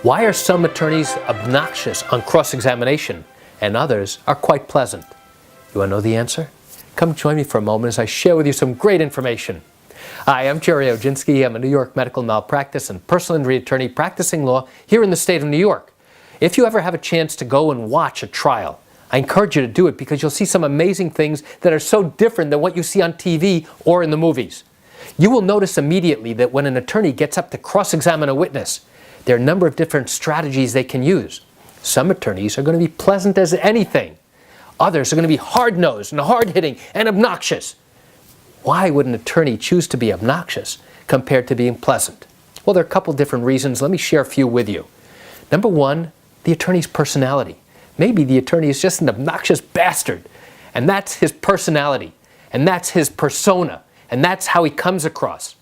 Why are some attorneys obnoxious on cross-examination and others are quite pleasant? You want to know the answer? Come join me for a moment as I share with you some great information. Hi, I'm Gerry Oginski. I'm a New York medical malpractice and personal injury attorney practicing law here in the state of New York. If you ever have a chance to go and watch a trial, I encourage you to do it because you'll see some amazing things that are so different than what you see on TV or in the movies. You will notice immediately that when an attorney gets up to cross-examine a witness, there are a number of different strategies they can use. Some attorneys are going to be pleasant as anything. Others are going to be hard-nosed and hard-hitting and obnoxious. Why would an attorney choose to be obnoxious compared to being pleasant? Well, there are a couple different reasons. Let me share a few with you. Number one, the attorney's personality. Maybe the attorney is just an obnoxious bastard, and that's his personality, and that's his persona, and that's how he comes across.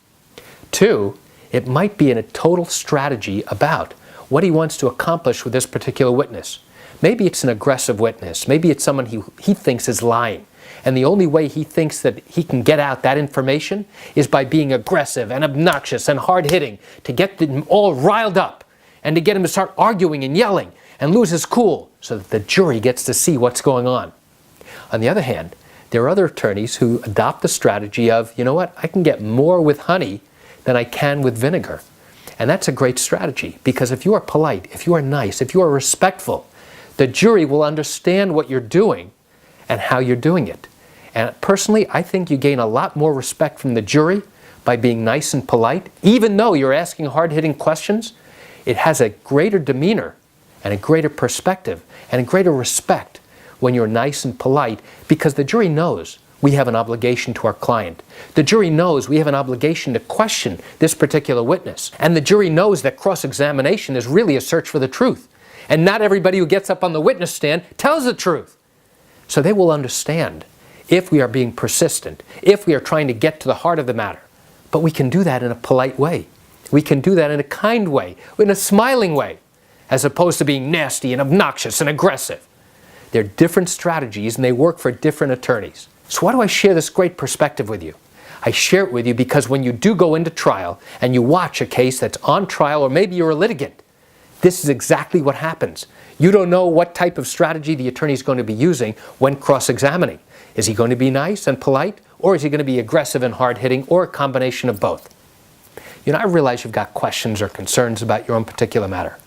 Two, it might be in a total strategy about what he wants to accomplish with this particular witness. Maybe it's an aggressive witness. Maybe it's someone he thinks is lying. And the only way he thinks that he can get out that information is by being aggressive and obnoxious and hard-hitting to get them all riled up and to get him to start arguing and yelling and lose his cool so that the jury gets to see what's going on. On the other hand, there are other attorneys who adopt the strategy of, you know what, I can get more with honey than I can with vinegar. And that's a great strategy because if you are polite, if you are nice, if you are respectful, the jury will understand what you're doing and how you're doing it. And personally, I think you gain a lot more respect from the jury by being nice and polite. Even though you're asking hard-hitting questions, it has a greater demeanor and a greater perspective and a greater respect when you're nice and polite because the jury knows we have an obligation to our client. The jury knows we have an obligation to question this particular witness. And the jury knows that cross-examination is really a search for the truth. And not everybody who gets up on the witness stand tells the truth. So they will understand if we are being persistent, if we are trying to get to the heart of the matter. But we can do that in a polite way. We can do that in a kind way, in a smiling way, as opposed to being nasty and obnoxious and aggressive. They're different strategies and they work for different attorneys. So why do I share this great perspective with you? I share it with you because when you do go into trial and you watch a case that's on trial, or maybe you're a litigant, this is exactly what happens. You don't know what type of strategy the attorney is going to be using when cross-examining. Is he going to be nice and polite, or is he going to be aggressive and hard-hitting, or a combination of both? You know, I realize you've got questions or concerns about your own particular matter.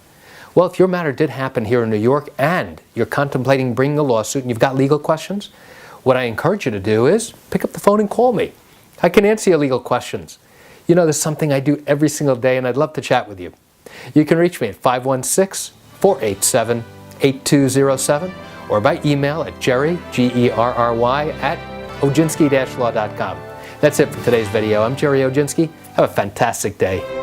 Well, if your matter did happen here in New York and you're contemplating bringing a lawsuit and you've got legal questions, what I encourage you to do is pick up the phone and call me. I can answer your legal questions. You know, there's something I do every single day and I'd love to chat with you. You can reach me at 516-487-8207 or by email at Gerry, Gerry, at oginski-law.com. That's it for today's video. I'm Gerry Oginski. Have a fantastic day.